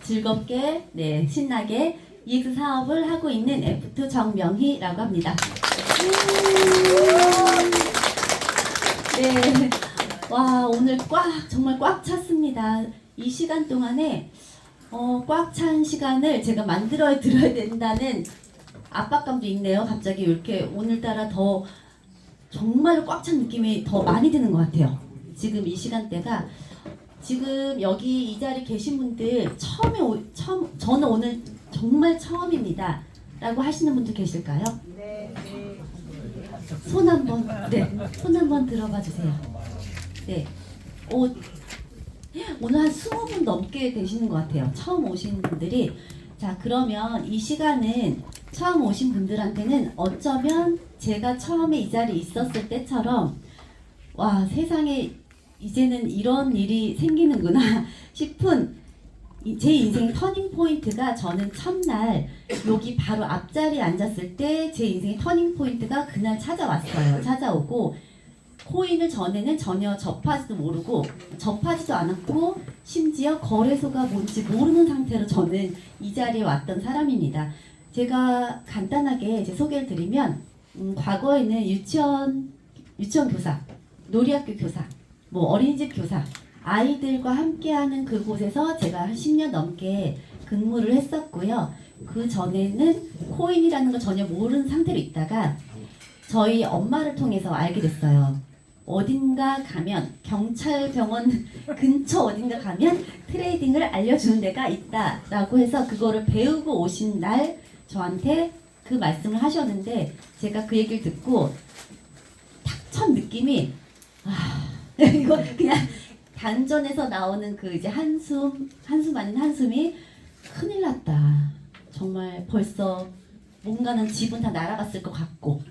즐겁게 신나게 EX 사업을 하고 있는 F2 정명희라고 합니다. 네, 와 오늘 정말 꽉 찼습니다. 이 시간 동안에 꽉 찬 시간을 제가 만들어 드려야 된다는 압박감도 있네요. 갑자기 이렇게 오늘따라 더 정말 꽉 찬 느낌이 더 많이 드는 것 같아요. 지금 이 시간대가 지금 여기 이 자리에 계신 분들 저는 오늘 정말 처음입니다 라고 하시는 분들 계실까요? 네. 손 한번 들어봐 주세요. 네. 오늘 한 20분 넘게 되시는 것 같아요. 처음 오신 분들이. 자, 그러면 이 시간은 처음 오신 분들한테는 어쩌면 제가 처음에 이 자리에 있었을 때처럼 와, 세상에 이제는 이런 일이 생기는구나 싶은 제 인생의 터닝 포인트가, 저는 첫날 여기 바로 앞자리에 앉았을 때 제 인생의 터닝 포인트가 그날 찾아오고, 코인을 전에는 전혀 접하지도 모르고 접하지도 않았고 심지어 거래소가 뭔지 모르는 상태로 저는 이 자리에 왔던 사람입니다. 제가 간단하게 제 소개를 드리면 과거에는 유치원 교사, 놀이학교 교사, 어린이집 교사, 아이들과 함께하는 그곳에서 제가 한 10년 넘게 근무를 했었고요. 그 전에는 코인이라는 걸 전혀 모르는 상태로 있다가 저희 엄마를 통해서 알게 됐어요. 어딘가 가면, 경찰병원 근처 어딘가 가면 트레이딩을 알려주는 데가 있다라고 해서 그거를 배우고 오신 날 저한테 그 말씀을 하셨는데, 제가 그 얘기를 듣고 딱 첫 느낌이 이거 그냥 단전에서 나오는 그 이제 한숨 아닌 한숨이, 큰일 났다. 정말 벌써 뭔가는 집은 다 날아갔을 것 같고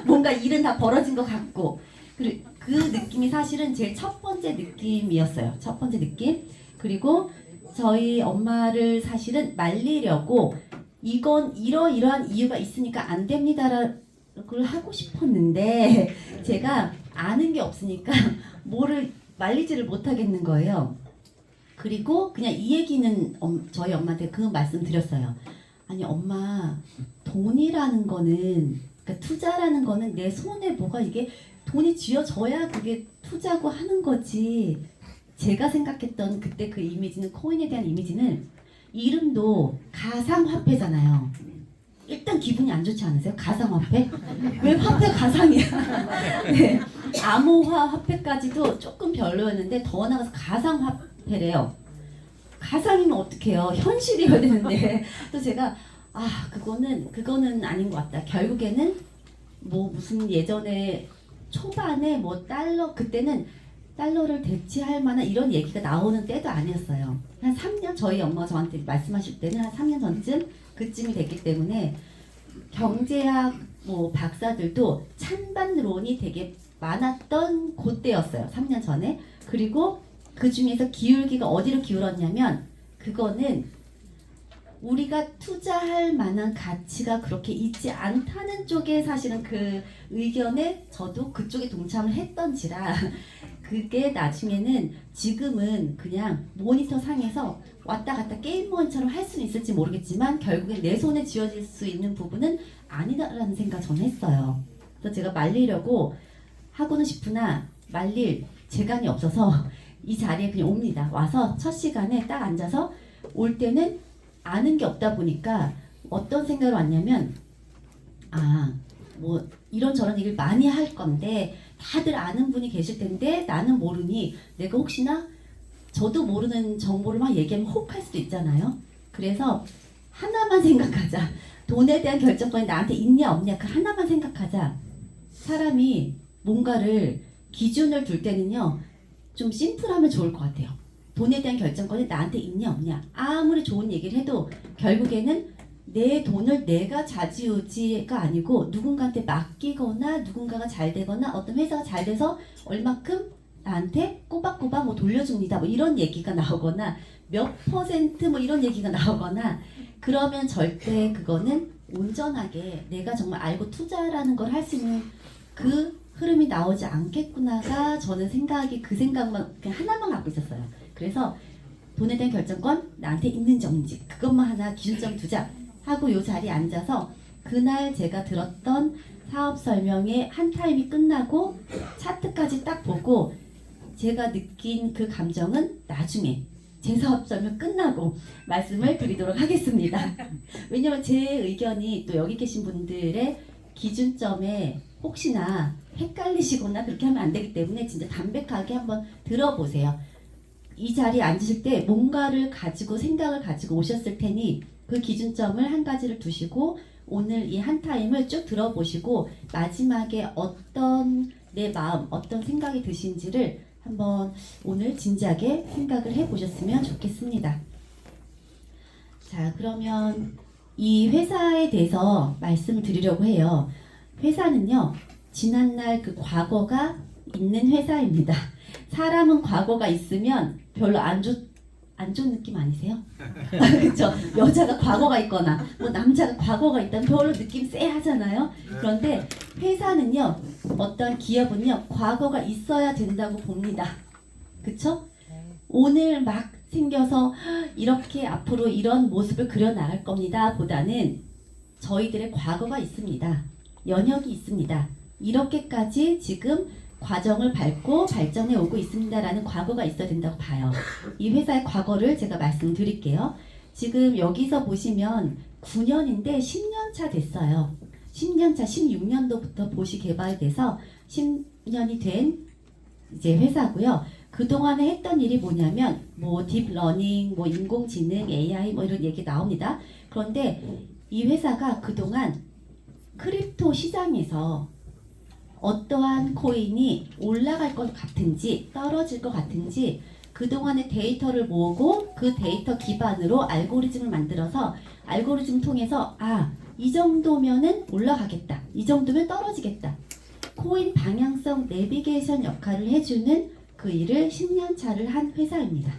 뭔가 일은 다 벌어진 것 같고, 그리고 그 느낌이 사실은 제일 첫 번째 느낌이었어요. 첫 번째 느낌. 그리고 저희 엄마를 사실은 말리려고 이건 이러이러한 이유가 있으니까 안 됩니다라고 하고 싶었는데 제가 아는 게 없으니까 뭐를 말리지를 못하겠는 거예요. 그리고 그냥 이 얘기는 저희 엄마한테 그 말씀 드렸어요. 아니 엄마, 돈이라는 거는, 그러니까 투자라는 거는 내 손에 뭐가 이게 돈이 쥐어져야 그게 투자고 하는 거지. 제가 생각했던 그때 그 이미지는, 코인에 대한 이미지는, 이름도 가상화폐잖아요. 일단 기분이 안 좋지 않으세요? 가상화폐? 왜 화폐 가상이야? 네. 암호화 화폐까지도 조금 별로였는데 더 나가서 가상화폐래요. 가상이면 어떡해요? 현실이어야 되는데. 또 제가 그거는 아닌 것 같다. 결국에는 무슨 예전에 초반에 그때는 달러를 대체할 만한 이런 얘기가 나오는 때도 아니었어요. 한 3년, 저희 엄마가 저한테 말씀하실 때는 한 3년 전쯤 그쯤이 됐기 때문에 경제학 박사들도 찬반론이 되게 많았던 그때였어요. 3년 전에. 그리고 그 중에서 기울기가 어디로 기울었냐면, 그거는 우리가 투자할 만한 가치가 그렇게 있지 않다는 쪽에 사실은 그 의견에 저도 그쪽에 동참을 했던지라 그게 나중에는, 지금은 그냥 모니터 상에서 왔다 갔다 게임머니처럼 할 수는 있을지 모르겠지만 결국엔 내 손에 쥐어질 수 있는 부분은 아니다라는 생각 저는 했어요. 그래서 제가 말리려고 하고는 싶으나 말릴 재간이 없어서 이 자리에 그냥 옵니다. 와서 첫 시간에 딱 앉아서, 올 때는 아는 게 없다 보니까 어떤 생각으로 왔냐면, 이런저런 얘기를 많이 할 건데 다들 아는 분이 계실 텐데 나는 모르니 내가 혹시나 저도 모르는 정보를 막 얘기하면 혹할 수도 있잖아요. 그래서 하나만 생각하자. 돈에 대한 결정권이 나한테 있냐 없냐, 그 하나만 생각하자. 사람이 뭔가를 기준을 둘 때는요, 좀 심플하면 좋을 것 같아요. 돈에 대한 결정권이 나한테 있냐 없냐, 아무리 좋은 얘기를 해도 결국에는 내 돈을 내가 좌지우지가 아니고 누군가한테 맡기거나 누군가가 잘 되거나 어떤 회사가 잘 돼서 얼마큼 나한테 꼬박꼬박 돌려줍니다 이런 얘기가 나오거나 몇 퍼센트 이런 얘기가 나오거나, 그러면 절대 그거는 온전하게 내가 정말 알고 투자라는 걸 할 수 있는 그 흐름이 나오지 않겠구나가 저는 그 생각만 그냥 하나만 갖고 있었어요. 그래서 돈에 대한 결정권 나한테 있는지 없는지 그것만 하나 기준점 두자 하고 요 자리에 앉아서 그날 제가 들었던 사업 설명의 한 타임이 끝나고 차트까지 딱 보고 제가 느낀 그 감정은 나중에 제 사업 설명 끝나고 말씀을 드리도록 하겠습니다. 왜냐면 제 의견이 또 여기 계신 분들의 기준점에 혹시나 헷갈리시거나 그렇게 하면 안 되기 때문에 진짜 담백하게 한번 들어보세요. 이 자리에 앉으실 때 뭔가를 가지고 생각을 가지고 오셨을 테니 그 기준점을 한 가지를 두시고 오늘 이 한 타임을 쭉 들어보시고 마지막에 어떤 내 마음, 어떤 생각이 드신지를 한번 오늘 진지하게 생각을 해보셨으면 좋겠습니다. 자, 그러면 이 회사에 대해서 말씀을 드리려고 해요. 회사는요, 지난날 그 과거가 있는 회사입니다. 사람은 과거가 있으면 별로 안 좋은 느낌 아니세요? 그렇죠? 여자가 과거가 있거나 뭐 남자가 과거가 있다면 별로 느낌 쎄하잖아요. 그런데 회사는요, 어떤 기업은요, 과거가 있어야 된다고 봅니다. 그렇죠? 오늘 막 생겨서 이렇게 앞으로 이런 모습을 그려나갈 겁니다 보다는 저희들의 과거가 있습니다. 연역이 있습니다. 이렇게까지 지금 과정을 밟고 발전해 오고 있습니다라는 과거가 있어야 된다고 봐요. 이 회사의 과거를 제가 말씀드릴게요. 지금 여기서 보시면 9년인데 10년 차 됐어요. 10년 차, 16년도부터 보시 개발돼서 10년이 된 이제 회사고요. 그동안에 했던 일이 뭐냐면 뭐 딥러닝, 뭐 인공지능, AI 뭐 이런 얘기 나옵니다. 그런데 이 회사가 그동안 크립토 시장에서 어떠한 코인이 올라갈 것 같은지 떨어질 것 같은지 그동안의 데이터를 모으고 그 데이터 기반으로 알고리즘을 만들어서 알고리즘 통해서 이 정도면은 올라가겠다. 이 정도면 떨어지겠다. 코인 방향성 내비게이션 역할을 해주는 그 일을 10년 차를 한 회사입니다.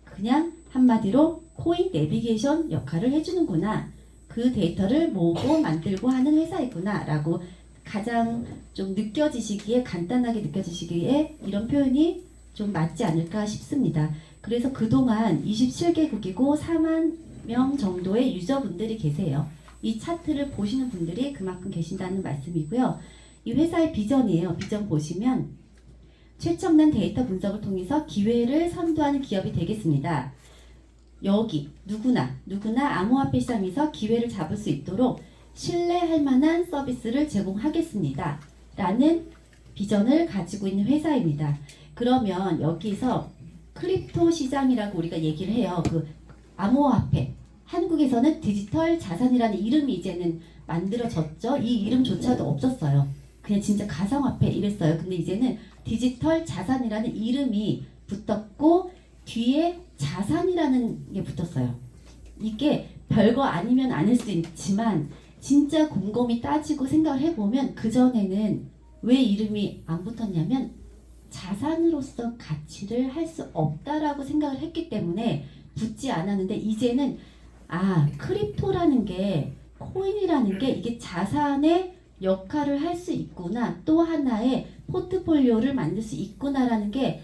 그냥 한마디로 코인 내비게이션 역할을 해주는구나. 그 데이터를 모으고 만들고 하는 회사이구나 라고 가장 좀 느껴지시기에 간단하게 느껴지시기에 이런 표현이 좀 맞지 않을까 싶습니다. 그래서 그동안 27개국이고 4만 명 정도의 유저분들이 계세요. 이 차트를 보시는 분들이 그만큼 계신다는 말씀이고요. 이 회사의 비전이에요. 비전 보시면 최첨단 데이터 분석을 통해서 기회를 선도하는 기업이 되겠습니다. 여기 누구나 암호화폐 시장에서 기회를 잡을 수 있도록 신뢰할 만한 서비스를 제공하겠습니다. 라는 비전을 가지고 있는 회사입니다. 그러면 여기서 크립토 시장이라고 우리가 얘기를 해요. 그 암호화폐. 한국에서는 디지털 자산이라는 이름이 이제는 만들어졌죠. 이 이름조차도 없었어요. 그냥 진짜 가상화폐 이랬어요. 근데 이제는 디지털 자산이라는 이름이 붙었고 뒤에 자산이라는 게 붙었어요. 이게 별거 아니면 아닐 수 있지만 진짜 곰곰이 따지고 생각을 해보면 그전에는 왜 이름이 안 붙었냐면 자산으로서 가치를 할 수 없다라고 생각을 했기 때문에 붙지 않았는데 이제는 크립토라는 게 코인이라는 게 이게 자산의 역할을 할 수 있구나 또 하나의 포트폴리오를 만들 수 있구나라는 게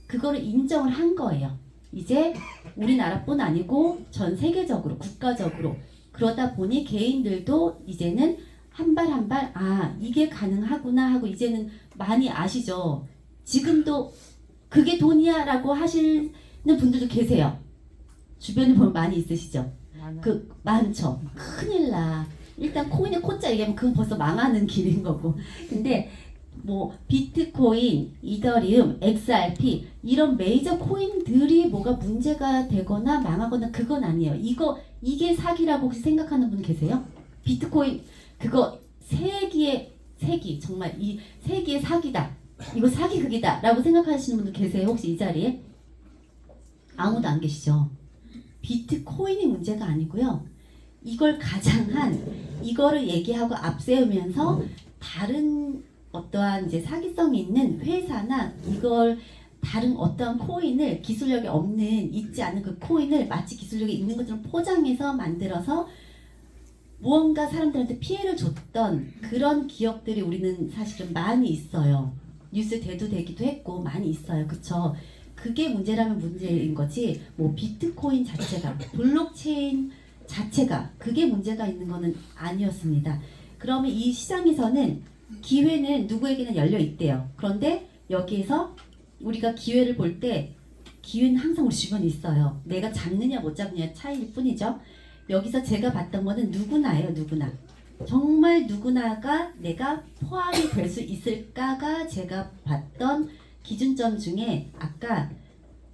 그거를 인정을 한 거예요. 이제 우리나라뿐 아니고 전 세계적으로 국가적으로 그러다 보니 개인들도 이제는 한 발 한 발 이게 가능하구나 하고 이제는 많이 아시죠. 지금도 그게 돈이야 라고 하시는 분들도 계세요. 주변에 보면 많이 있으시죠. 많죠. 큰일 나. 일단 코인의 코자 얘기하면 그건 벌써 망하는 길인 거고. 근데 뭐 비트코인, 이더리움, XRP 이런 메이저 코인들이 뭐가 문제가 되거나 망하거나 그건 아니에요. 이게 사기라고 혹시 생각하는 분 계세요? 비트코인 그거 세기의 정말 이 세기의 사기다. 이거 사기극이다 라고 생각하시는 분들 계세요? 혹시 이 자리에? 아무도 안 계시죠? 비트코인이 문제가 아니고요. 이걸 가장한 이거를 얘기하고 앞세우면서 다른 어떠한 이제 사기성이 있는 회사나 이걸 다른 어떠한 코인을 기술력이 없는 있지 않은 그 코인을 마치 기술력이 있는 것처럼 포장해서 만들어서 무언가 사람들한테 피해를 줬던 그런 기업들이 우리는 사실은 많이 있어요. 뉴스 대두되기도 했고 많이 있어요. 그쵸? 그게 문제라면 문제인 거지 뭐 비트코인 자체가 블록체인 자체가 그게 문제가 있는 거는 아니었습니다. 그러면 이 시장에서는 기회는 누구에게나 열려 있대요. 그런데 여기에서 우리가 기회를 볼 때 기회는 항상 우리 주변에 있어요. 내가 잡느냐 못 잡느냐 차이일 뿐이죠. 여기서 제가 봤던 거는 누구나예요. 누구나. 정말 누구나가 내가 포함이 될 수 있을까가 제가 봤던 기준점 중에 아까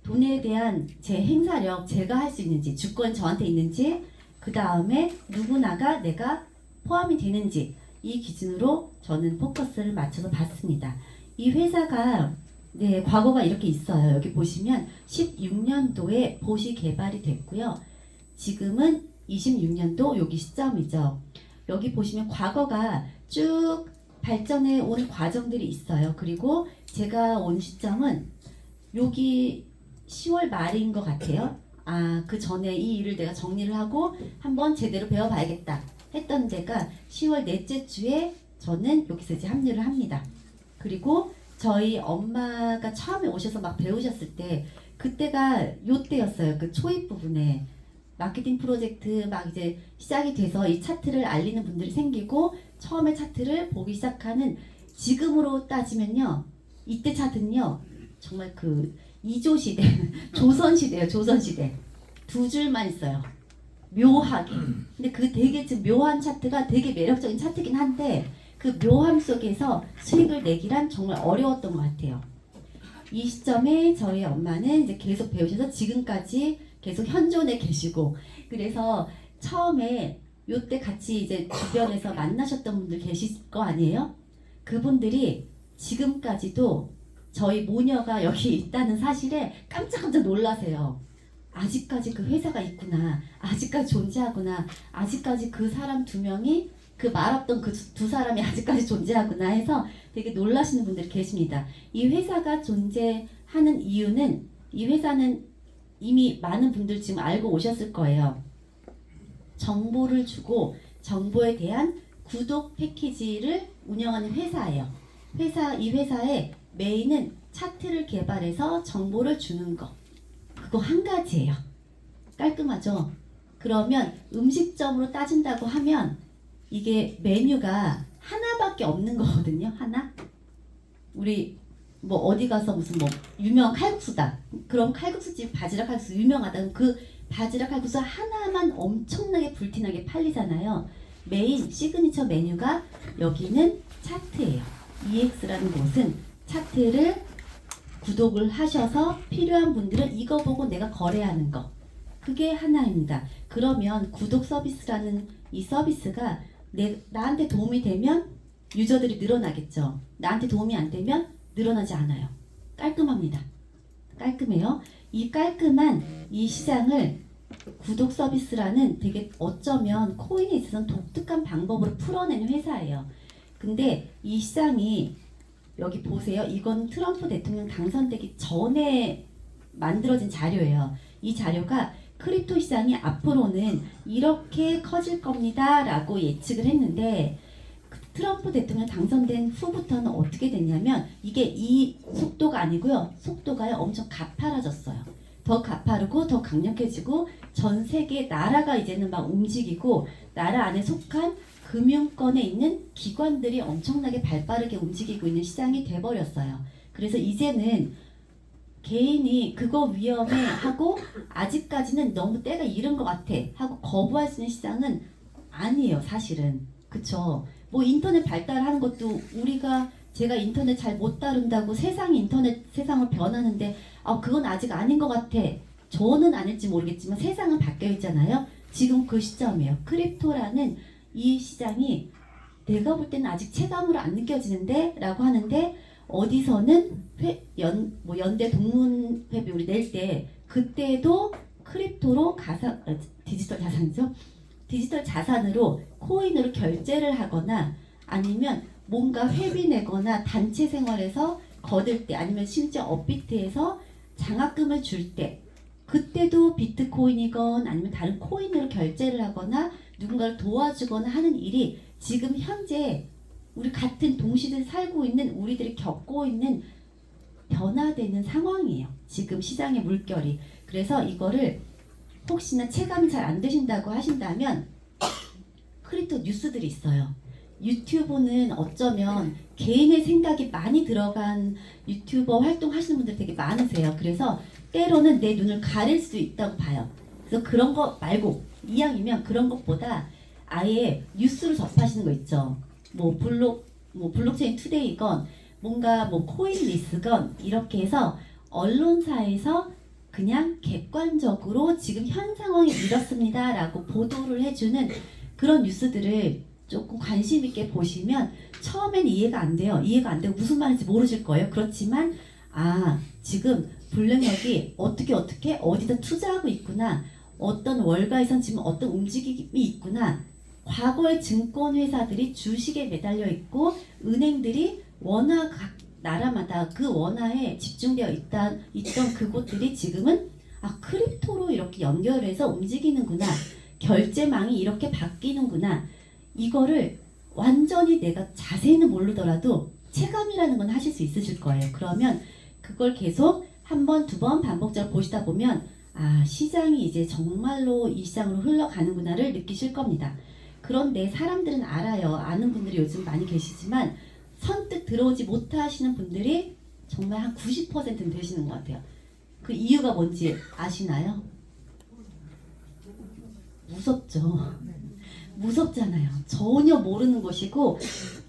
돈에 대한 제 행사력 제가 할 수 있는지 주권 저한테 있는지 그 다음에 누구나가 내가 포함이 되는지 이 기준으로 저는 포커스를 맞춰서 봤습니다. 이 회사가 네 과거가 이렇게 있어요. 여기 보시면 16년도에 보시 개발이 됐고요. 지금은 26년도 여기 시점이죠. 여기 보시면 과거가 쭉 발전해 온 과정들이 있어요. 그리고 제가 온 시점은 여기 10월 말인 것 같아요. 아, 그 전에 이 일을 내가 정리를 하고 한번 제대로 배워봐야겠다 했던 데가 10월 넷째 주에 저는 여기서 이제 합류를 합니다. 그리고 저희 엄마가 처음에 오셔서 막 배우셨을 때 그때가 요 때였어요. 그 초입 부분에 마케팅 프로젝트 막 이제 시작이 돼서 이 차트를 알리는 분들이 생기고 처음에 차트를 보기 시작하는 지금으로 따지면요. 이때 차트는요. 정말 그 2조 시대, 조선 시대예요. 조선 시대. 두 줄만 있어요. 묘하게. 근데 그 되게 좀 묘한 차트가 되게 매력적인 차트긴 한데 그 묘함 속에서 수익을 내기란 정말 어려웠던 것 같아요. 이 시점에 저희 엄마는 이제 계속 배우셔서 지금까지 계속 현존에 계시고 그래서 처음에 요때 같이 이제 주변에서 만나셨던 분들 계실 거 아니에요? 그분들이 지금까지도 저희 모녀가 여기 있다는 사실에 깜짝깜짝 놀라세요. 아직까지 그 회사가 있구나. 아직까지 존재하구나. 아직까지 그 사람 두 명이 그 말았던 그 두 사람이 아직까지 존재하구나 해서 되게 놀라시는 분들이 계십니다. 이 회사가 존재하는 이유는 이 회사는 이미 많은 분들 지금 알고 오셨을 거예요. 정보를 주고 정보에 대한 구독 패키지를 운영하는 회사예요. 이 회사의 메인은 차트를 개발해서 정보를 주는 거. 그거 한 가지예요. 깔끔하죠? 그러면 음식점으로 따진다고 하면 이게 메뉴가 하나밖에 없는 거거든요. 하나. 우리 뭐 어디 가서 무슨 뭐 유명한 칼국수다. 그럼 칼국수집 바지락 칼국수 유명하다. 그 바지락 칼국수 하나만 엄청나게 불티나게 팔리잖아요. 메인 시그니처 메뉴가 여기는 차트예요. EX라는 곳은 차트를 구독을 하셔서 필요한 분들은 이거 보고 내가 거래하는 거. 그게 하나입니다. 그러면 구독 서비스라는 이 서비스가 나한테 도움이 되면 유저들이 늘어나겠죠. 나한테 도움이 안 되면 늘어나지 않아요. 깔끔합니다. 깔끔해요. 이 깔끔한 이 시장을 구독 서비스라는 되게 어쩌면 코인에 있어서는 독특한 방법으로 풀어내는 회사예요. 근데 이 시장이 여기 보세요. 이건 트럼프 대통령 당선되기 전에 만들어진 자료예요. 이 자료가 크립토 시장이 앞으로는 이렇게 커질 겁니다 라고 예측을 했는데 트럼프 대통령 당선된 후부터는 어떻게 됐냐면 이게 이 속도가 아니고요. 속도가 엄청 가파라졌어요. 더 가파르고 더 강력해지고 전 세계 나라가 이제는 막 움직이고 나라 안에 속한 금융권에 있는 기관들이 엄청나게 발빠르게 움직이고 있는 시장이 돼버렸어요. 그래서 이제는 개인이 그거 위험해 하고 아직까지는 너무 때가 이른 것 같아 하고 거부할 수 있는 시장은 아니에요. 사실은. 그쵸? 뭐 인터넷 발달하는 것도 제가 인터넷 잘 못 다룬다고 인터넷 세상을 변하는데 그건 아직 아닌 것 같아. 저는 아닐지 모르겠지만 세상은 바뀌어 있잖아요. 지금 그 시점이에요. 크립토라는 이 시장이 내가 볼 때는 아직 체감으로 안 느껴지는데 라고 하는데 어디서는 연대 동문회비 우리 낼 때 그때도 크립토로 디지털 자산이죠. 디지털 자산으로 코인으로 결제를 하거나 아니면 뭔가 회비 내거나 단체 생활에서 거둘 때 아니면 심지어 업비트에서 장학금을 줄 때 그때도 비트코인이건 아니면 다른 코인으로 결제를 하거나 누군가를 도와주거나 하는 일이 지금 현재 우리 같은 동시대에 살고 있는 우리들이 겪고 있는 변화되는 상황이에요. 지금 시장의 물결이. 그래서 이거를 혹시나 체감이 잘 안 되신다고 하신다면 크립토 뉴스들이 있어요. 유튜브는 어쩌면 개인의 생각이 많이 들어간 유튜버 활동하시는 분들 되게 많으세요. 그래서 때로는 내 눈을 가릴 수 있다고 봐요. 그래서 그런 거 말고 이왕이면 그런 것보다 아예 뉴스를 접하시는 거 있죠. 뭐 블록체인 투데이건 뭔가 뭐 코인리스건 이렇게 해서 언론사에서 그냥 객관적으로 지금 현 상황이 이렇습니다 라고 보도를 해주는 그런 뉴스들을 조금 관심 있게 보시면 처음에는 이해가 안 돼요. 이해가 안 되고 무슨 말인지 모르실 거예요. 그렇지만 지금 블랙록이 어떻게 어디다 투자하고 있구나. 어떤 월가에선 지금 어떤 움직임이 있구나. 과거의 증권회사들이 주식에 매달려 있고 은행들이 원화 각 나라마다 그 원화에 집중되어 있던 그곳들이 지금은 크립토로 이렇게 연결해서 움직이는구나. 결제망이 이렇게 바뀌는구나. 이거를 완전히 내가 자세히는 모르더라도 체감이라는 건 하실 수 있으실 거예요. 그러면 그걸 계속 한 번, 두 번 반복적으로 보시다 보면 시장이 이제 정말로 이 시장으로 흘러가는구나를 느끼실 겁니다. 그런데 사람들은 알아요. 아는 분들이 요즘 많이 계시지만 선뜻 들어오지 못하시는 분들이 정말 한 90%는 되시는 것 같아요. 그 이유가 뭔지 아시나요? 무섭죠. 무섭잖아요. 전혀 모르는 것이고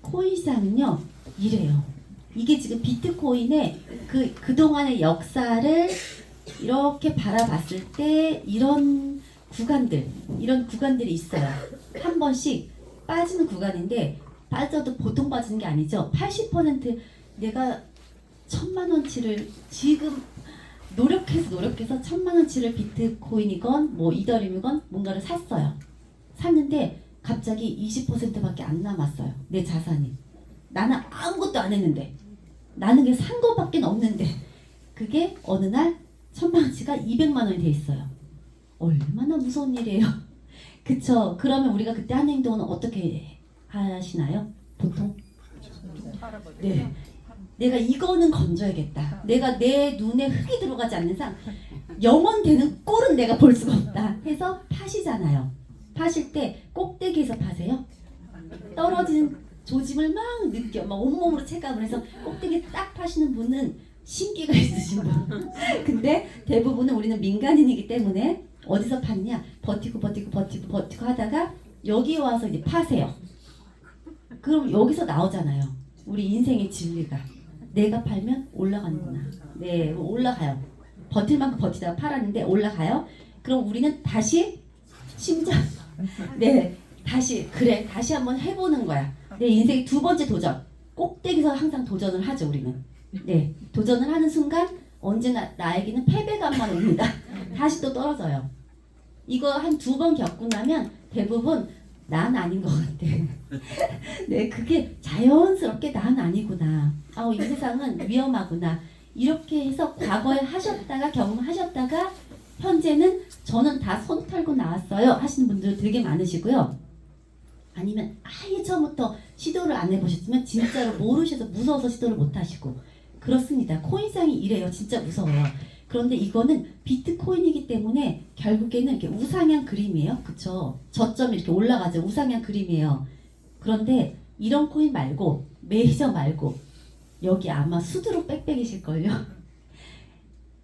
코인 시장은요 이래요. 이게 지금 비트코인의 그동안의 역사를 이렇게 바라봤을 때 이런 구간들이 있어요. 한 번씩 빠지는 구간인데 빠져도 보통 빠지는 게 아니죠. 80% 내가 1000만원치를 지금 노력해서 1000만원치를 비트코인이건 뭐 이더리움이건 뭔가를 샀어요. 샀는데 갑자기 20%밖에 안 남았어요. 내 자산이. 나는 아무것도 안 했는데 나는 그냥 산 것밖에 없는데 그게 어느 날 1000만원치가 200만원이 돼 있어요. 얼마나 무서운 일이에요. 그쵸? 그러면 우리가 그때 한 행동은 어떻게 하시나요? 보통? 네. 내가 이거는 건져야겠다. 내가 내 눈에 흙이 들어가지 않는 상 영원 되는 꼴은 내가 볼 수가 없다 해서 파시잖아요. 파실 때 꼭대기에서 파세요? 떨어지는 조짐을 막 느껴 막 온몸으로 체감을 해서 꼭대기 딱 파시는 분은 신기가 있으신 분. 근데 대부분은 우리는 민간인이기 때문에 어디서 팠냐? 버티고 하다가 여기 와서 이제 파세요. 그럼 여기서 나오잖아요. 우리 인생의 진리가. 내가 팔면 올라가는구나. 네, 올라가요. 버틸 만큼 버티다가 팔았는데 올라가요. 그럼 우리는 다시 심장. 네, 다시 한번 해보는 거야. 내 인생의 두 번째 도전. 꼭대기에서 항상 도전을 하죠, 우리는. 네, 도전을 하는 순간 언제나 나에게는 패배감만 옵니다. 다시 또 떨어져요. 이거 한 두 번 겪고 나면 대부분 난 아닌 것 같아. 네, 그게 자연스럽게 난 아니구나. 이 세상은 위험하구나. 이렇게 해서 과거에 하셨다가 경험하셨다가 현재는 저는 다 손 털고 나왔어요 하시는 분들 되게 많으시고요. 아니면 아예 처음부터 시도를 안 해보셨으면 진짜로 모르셔서 무서워서 시도를 못 하시고 그렇습니다. 코인상이 이래요. 진짜 무서워요. 그런데 이거는 비트코인이기 때문에 결국에는 이렇게 우상향 그림이에요. 그쵸? 저점이 이렇게 올라가죠. 우상향 그림이에요. 그런데 이런 코인 말고 메이저 말고 여기 아마 수두룩 빽빽이실걸요.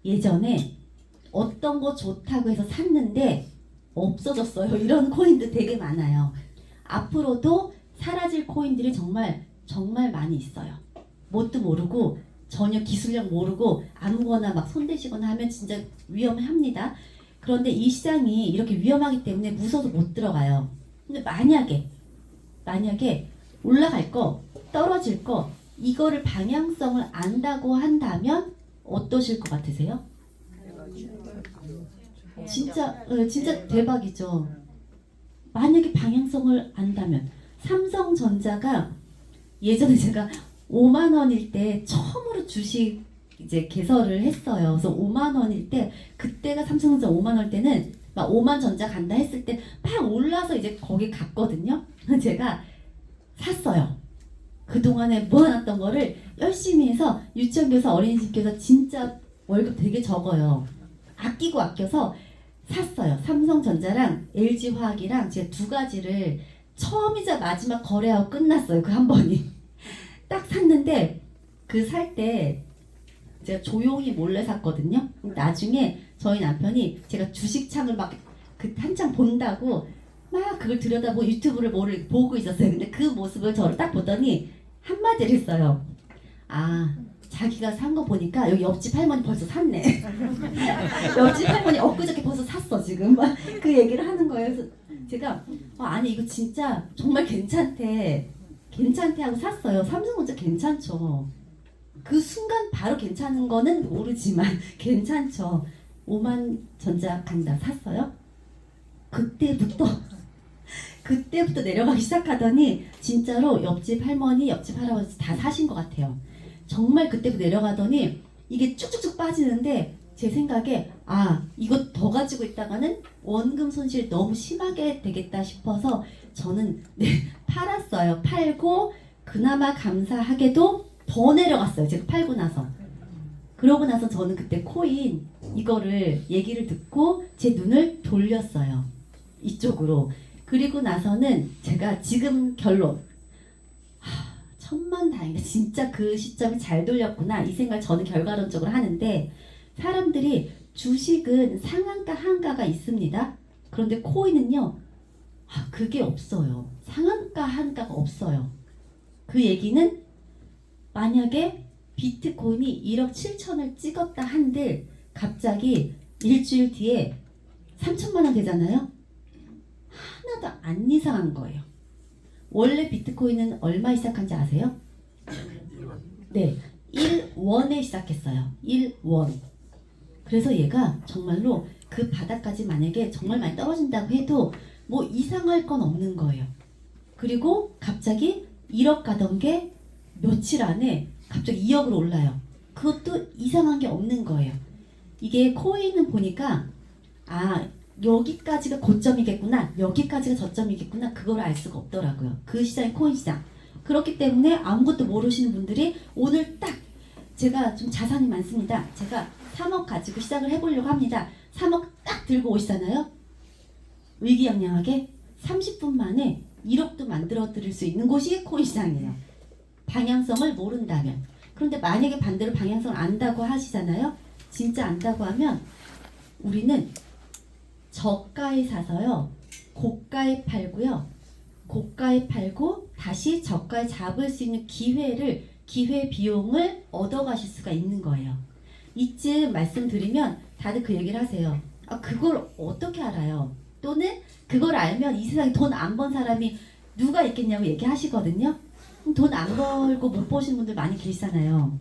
예전에 어떤 거 좋다고 해서 샀는데 없어졌어요. 이런 코인도 되게 많아요. 앞으로도 사라질 코인들이 정말 많이 있어요. 뭣도 모르고 전혀 기술력 모르고 아무거나 막 손대시거나 하면 진짜 위험합니다. 그런데 이 시장이 이렇게 위험하기 때문에 무서워서 못 들어가요. 근데 만약에 올라갈 거, 떨어질 거 이거를 방향성을 안다고 한다면 어떠실 것 같으세요? 진짜 대박이죠. 만약에 방향성을 안다면 삼성전자가 예전에 제가 5만 원일 때 처음으로 주식 이제 개설을 했어요. 그래서 5만 원일 때 그때가 삼성전자 5만 원일 때는 막 5만 전자 간다 했을 때 막 올라서 이제 거기 갔거든요. 제가 샀어요. 그동안에 모아놨던 거를 열심히 해서 유치원교사 어린이집교사 진짜 월급 되게 적어요. 아끼고 아껴서 샀어요. 삼성전자랑 LG화학이랑 제가 두 가지를 처음이자 마지막 거래하고 끝났어요. 그 한 번이. 딱 샀는데 그 살 때 제가 조용히 몰래 샀거든요. 나중에 저희 남편이 제가 주식창을 막 그 한창 본다고 막 그걸 들여다보고 유튜브를 뭐를 보고 있었어요. 근데 그 모습을 저를 딱 보더니 한마디를 했어요. 아, 자기가 산 거 보니까 여기 옆집 할머니 벌써 샀네. 옆집 할머니 엊그저께 벌써 샀어 지금. 막 그 얘기를 하는 거예요. 그래서 제가 아니 이거 진짜 정말 괜찮대. 괜찮대 하고 샀어요. 삼성전자 괜찮죠. 그 순간 바로 괜찮은 거는 모르지만 괜찮죠. 5만 전자 간다 샀어요. 그때부터 내려가기 시작하더니 진짜로 옆집 할머니, 옆집 할아버지 다 사신 것 같아요. 정말 그때부터 내려가더니 이게 쭉쭉쭉 빠지는데 제 생각에 이거 더 가지고 있다가는 원금 손실 너무 심하게 되겠다 싶어서 저는 팔았어요. 팔고 그나마 감사하게도 더 내려갔어요. 제가 팔고 나서. 그러고 나서 저는 그때 코인 이거를 얘기를 듣고 제 눈을 돌렸어요. 이쪽으로. 그리고 나서는 제가 지금 결론. 천만다행이다. 진짜 그 시점이 잘 돌렸구나. 이 생각을 저는 결과론적으로 하는데 사람들이 주식은 상한가 하한가가 있습니다. 그런데 코인은요. 그게 없어요. 상한가 하한가가 없어요. 그 얘기는 만약에 비트코인이 1억 7천을 찍었다 한들 갑자기 일주일 뒤에 3천만 원 되잖아요. 하나도 안 이상한 거예요. 원래 비트코인은 얼마에 시작한지 아세요? 네, 1원에 시작했어요. 1원. 그래서 얘가 정말로 그 바닥까지 만약에 정말 많이 떨어진다고 해도 뭐 이상할 건 없는 거예요. 그리고 갑자기 1억 가던 게 며칠 안에 갑자기 2억으로 올라요. 그것도 이상한 게 없는 거예요. 이게 코인은 보니까 여기까지가 고점이겠구나, 여기까지가 저점이겠구나, 그걸 알 수가 없더라고요. 그 시장이 코인 시장. 그렇기 때문에 아무것도 모르시는 분들이 오늘 딱 제가 좀 자산이 많습니다. 제가 3억 가지고 시작을 해보려고 합니다. 3억 딱 들고 오시잖아요. 의기양양하게 30분 만에 1억도 만들어 드릴 수 있는 곳이 코인 시장이에요. 방향성을 모른다면. 그런데 만약에 반대로 방향성을 안다고 하시잖아요. 진짜 안다고 하면 우리는 저가에 사서요. 고가에 팔고요. 고가에 팔고 다시 저가에 잡을 수 있는 기회 비용을 얻어가실 수가 있는 거예요. 이쯤 말씀드리면 다들 그 얘기를 하세요. 그걸 어떻게 알아요? 또는 그걸 알면 이 세상에 돈 안 번 사람이 누가 있겠냐고 얘기하시거든요. 돈 안 벌고 못 보시는 분들 많이 계시잖아요.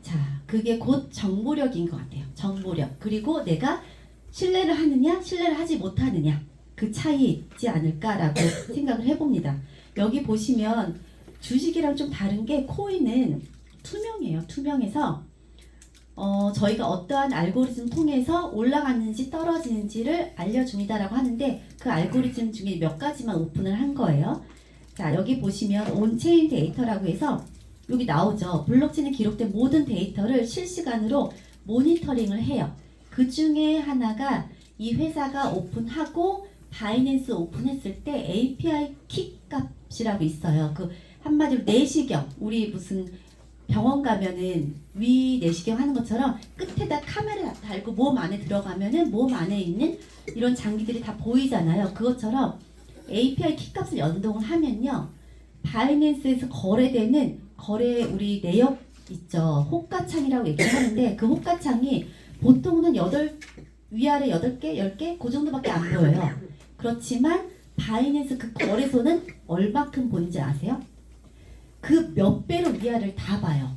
자, 그게 곧 정보력인 것 같아요. 정보력. 그리고 내가 신뢰를 하느냐, 신뢰를 하지 못하느냐, 그 차이지 않을까라고 생각을 해봅니다. 여기 보시면 주식이랑 좀 다른 게 코인은 투명해요. 투명해서 저희가 어떠한 알고리즘 통해서 올라가는지 떨어지는지를 알려줍니다라고 하는데 그 알고리즘 중에 몇 가지만 오픈을 한 거예요. 자, 여기 보시면 온체인 데이터라고 해서 여기 나오죠. 블록체인에 기록된 모든 데이터를 실시간으로 모니터링을 해요. 그 중에 하나가 이 회사가 오픈하고 바이낸스 오픈했을 때 API 키 값이라고 있어요. 그 한마디로 내시경, 우리 무슨 병원 가면은 위 내시경 하는 것처럼 끝에다 카메라 달고 몸 안에 들어가면은 몸 안에 있는 이런 장기들이 다 보이잖아요. 그것처럼 API 키 값을 연동을 하면요. 바이낸스에서 거래되는 우리 내역 있죠. 호가창이라고 얘기를 하는데 그 호가창이 보통은 위아래 8개, 10개 그 정도밖에 안 보여요. 그렇지만 바이낸스 그 거래소는 얼마큼 보이는지 아세요? 그 몇 배로 위아래를 다 봐요.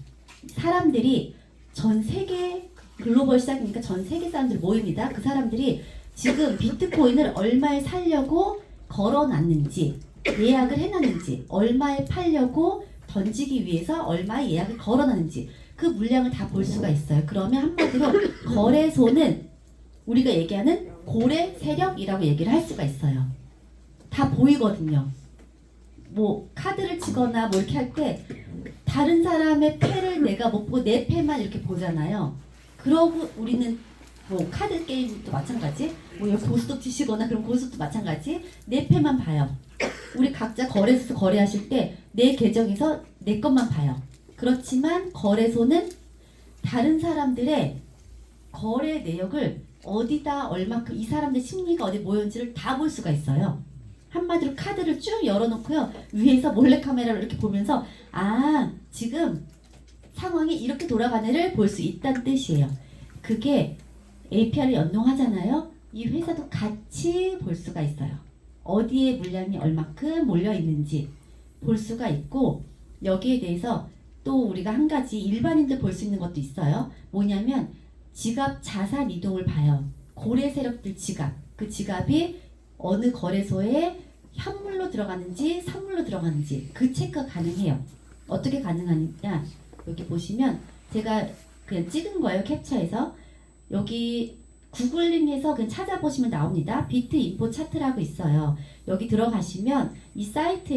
사람들이 전 세계 글로벌 시장이니까 전 세계 사람들 모입니다. 그 사람들이 지금 비트코인을 얼마에 사려고 걸어놨는지, 예약을 해놨는지, 얼마에 팔려고 던지기 위해서 얼마에 예약을 걸어놨는지 그 물량을 다 볼 수가 있어요. 그러면 한마디로 거래소는 우리가 얘기하는 고래 세력이라고 얘기를 할 수가 있어요. 다 보이거든요. 뭐 카드를 치거나 뭐 이렇게 할 때 다른 사람의 패를 내가 못 보고 내 패만 이렇게 보잖아요. 그러고 우리는 뭐 카드 게임도 마찬가지, 뭐 여기 고스톱 치시거나 그럼 고스톱도 마찬가지, 내 패만 봐요. 우리 각자 거래소에서 거래하실 때 내 계정에서 내 것만 봐요. 그렇지만 거래소는 다른 사람들의 거래 내역을 어디다 얼마큼 이 사람들 심리가 어디 모였는지를 다 볼 수가 있어요. 한마디로 카드를 쭉 열어놓고요. 위에서 몰래카메라로 이렇게 보면서 아 지금 상황이 이렇게 돌아가는를 볼 수 있다는 뜻이에요. 그게 APR을 연동하잖아요. 이 회사도 같이 볼 수가 있어요. 어디에 물량이 얼마큼 몰려 있는지 볼 수가 있고 여기에 대해서 또 우리가 한 가지 일반인들 볼 수 있는 것도 있어요. 뭐냐면 지갑 자산 이동을 봐요. 고래 세력들 지갑. 그 지갑이 어느 거래소에 현물로 들어가는지 선물로 들어가는지 그 체크가 가능해요. 어떻게 가능하냐? 여기 보시면 제가 그냥 찍은 거예요. 캡처해서. 여기 구글링해서 그냥 찾아보시면 나옵니다. 비트 인포 차트라고 있어요. 여기 들어가시면 이 사이트에